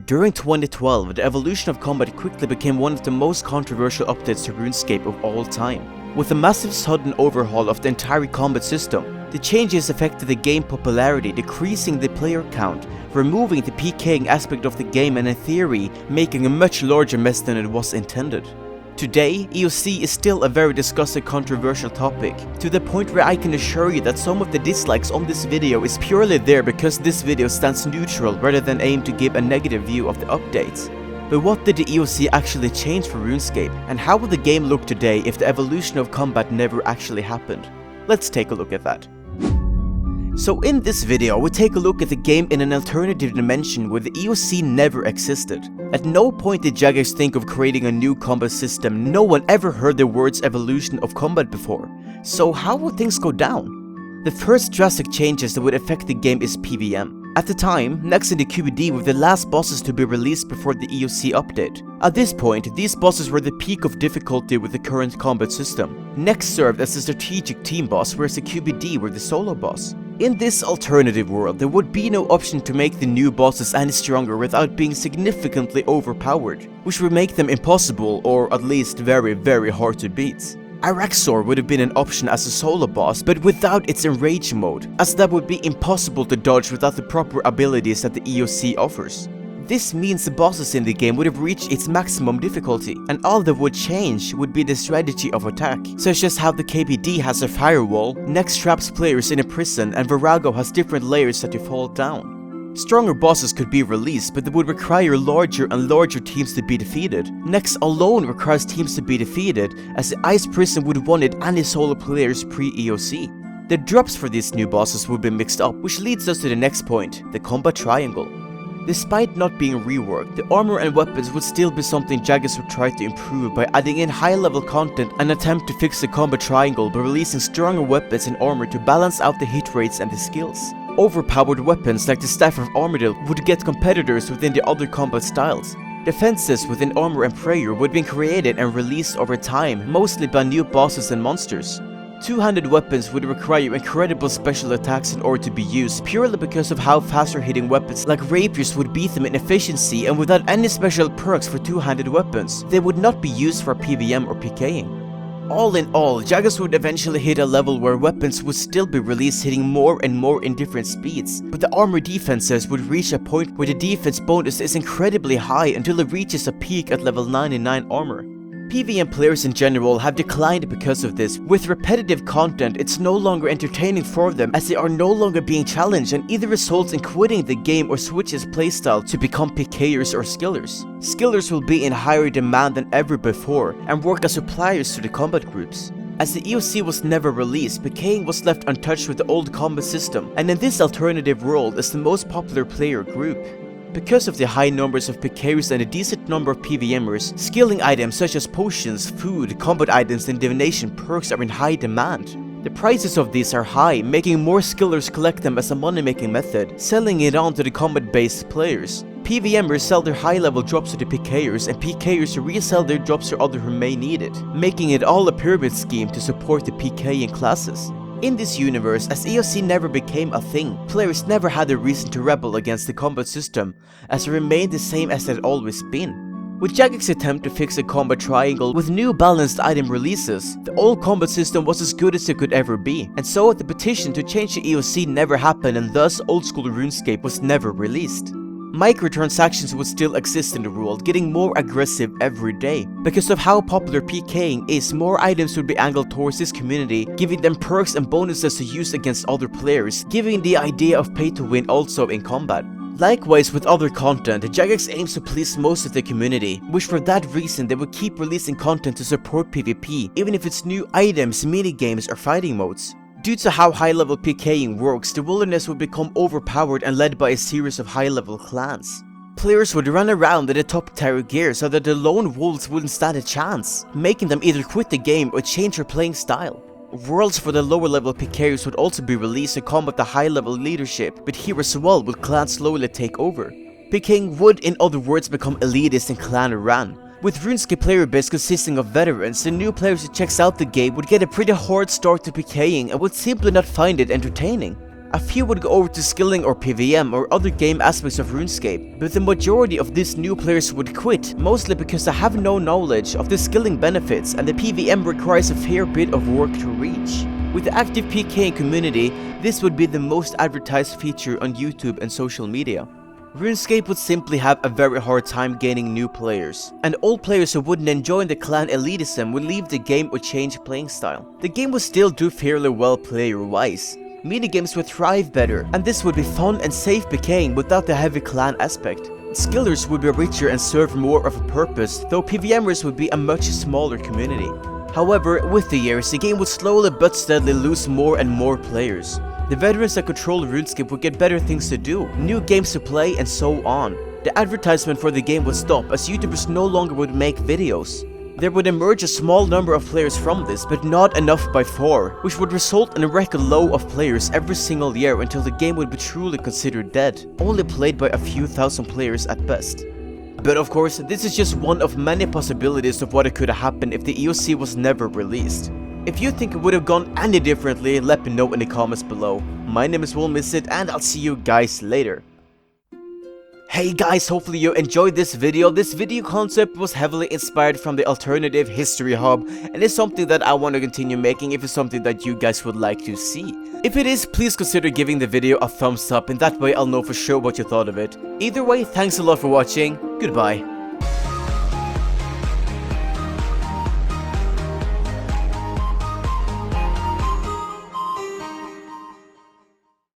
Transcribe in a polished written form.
During 2012, the evolution of combat quickly became one of the most controversial updates to Runescape of all time. With a massive sudden overhaul of the entire combat system, the changes affected the game popularity, decreasing the player count, removing the PKing aspect of the game and in theory, making a much larger mess than it was intended. Today, EOC is still a very discussed and controversial topic, to the point where I can assure you that some of the dislikes on this video is purely there because this video stands neutral rather than aim to give a negative view of the updates. But what did the EOC actually change for RuneScape, and how would the game look today if the evolution of combat never actually happened? Let's take a look at that. So in this video, we take a look at the game in an alternative dimension where the EOC never existed. At no point did Jagex think of creating a new combat system. No one ever heard the words evolution of combat before. So how would things go down? The first drastic changes that would affect the game is PvM. At the time, next in the QBD were the last bosses to be released before the EOC update. At this point, these bosses were the peak of difficulty with the current combat system. Next served as the strategic team boss, whereas the QBD were the solo boss. In this alternative world, there would be no option to make the new bosses any stronger without being significantly overpowered, which would make them impossible or at least very hard to beat. Araxor would have been an option as a solo boss, but without its enrage mode, as that would be impossible to dodge without the proper abilities that the EOC offers. This means the bosses in the game would have reached its maximum difficulty, and all that would change would be the strategy of attack, such as how the KBD has a firewall, Nex traps players in a prison, and Virago has different layers that you fall down. Stronger bosses could be released, but they would require larger and larger teams to be defeated. Nex alone requires teams to be defeated, as the Ice Prison would have wanted any solo players pre-EOC. The drops for these new bosses would be mixed up, which leads us to the next point, the combat triangle. Despite not being reworked, the armor and weapons would still be something Jagex would try to improve by adding in high-level content and attempt to fix the combat triangle by releasing stronger weapons and armor to balance out the hit rates and the skills. Overpowered weapons like the Staff of Armadale would get competitors within the other combat styles. Defenses within armor and prayer would be created and released over time, mostly by new bosses and monsters. Two-handed weapons would require incredible special attacks in order to be used, purely because of how faster hitting weapons like rapiers would beat them in efficiency, and without any special perks for two-handed weapons, they would not be used for PvM or PKing. All in all, Jagex would eventually hit a level where weapons would still be released hitting more and more in different speeds, but the armor defenses would reach a point where the defense bonus is incredibly high until it reaches a peak at level 99 armor. PvM players in general have declined because of this. With repetitive content, it's no longer entertaining for them as they are no longer being challenged and either results in quitting the game or switches playstyle to become PKers or skillers. Skillers will be in higher demand than ever before and work as suppliers to the combat groups. As the EOC was never released, PKing was left untouched with the old combat system, and in this alternative world is the most popular player group. Because of the high numbers of PKers and a decent number of PvMers, skilling items such as potions, food, combat items and divination perks are in high demand. The prices of these are high, making more skillers collect them as a money-making method, selling it on to the combat-based players. PvMers sell their high-level drops to the PKers, and PKers resell their drops to others who may need it, making it all a pyramid scheme to support the PKing classes. In this universe, as EOC never became a thing, players never had a reason to rebel against the combat system, as it remained the same as it had always been. With Jagex's attempt to fix the combat triangle with new balanced item releases, the old combat system was as good as it could ever be, and so the petition to change the EOC never happened, and thus old school RuneScape was never released. Microtransactions would still exist in the world, getting more aggressive every day. Because of how popular PKing is, more items would be angled towards this community, giving them perks and bonuses to use against other players, giving the idea of pay to win also in combat. Likewise with other content, Jagex aims to please most of the community, which for that reason they would keep releasing content to support PvP, even if it's new items, minigames or fighting modes. Due to how high-level PKing works, the wilderness would become overpowered and led by a series of high-level clans. Players would run around in the top tier gear so that the lone wolves wouldn't stand a chance, making them either quit the game or change their playing style. Worlds for the lower-level PKers would also be released to combat the high-level leadership, but here as well would clans slowly take over. PKing would, in other words, become elitist and clan-ran. With RuneScape player base consisting of veterans, the new players who checks out the game would get a pretty hard start to PKing and would simply not find it entertaining. A few would go over to skilling or PvM or other game aspects of RuneScape, but the majority of these new players would quit, mostly because they have no knowledge of the skilling benefits and the PvM requires a fair bit of work to reach. With the active PKing community, this would be the most advertised feature on YouTube and social media. RuneScape would simply have a very hard time gaining new players, and old players who wouldn't enjoy the clan elitism would leave the game or change playing style. The game would still do fairly well player-wise. Minigames would thrive better, and this would be fun and safe PKing without the heavy clan aspect. Skillers would be richer and serve more of a purpose, though PvMers would be a much smaller community. However, with the years, the game would slowly but steadily lose more and more players. The veterans that control RuneScape would get better things to do, new games to play, and so on. The advertisement for the game would stop as YouTubers no longer would make videos. There would emerge a small number of players from this, but not enough by far, which would result in a record low of players every single year until the game would be truly considered dead, only played by a few thousand players at best. But of course, this is just one of many possibilities of what could have happened if the EOC was never released. If you think it would have gone any differently, let me know in the comments below. My name is WillMissIt, and I'll see you guys later. Hey guys, hopefully you enjoyed this video. This video concept was heavily inspired from the alternative history hub, and it's something that I want to continue making if it's something that you guys would like to see. If it is, please consider giving the video a thumbs up, and that way I'll know for sure what you thought of it. Either way, thanks a lot for watching. Goodbye.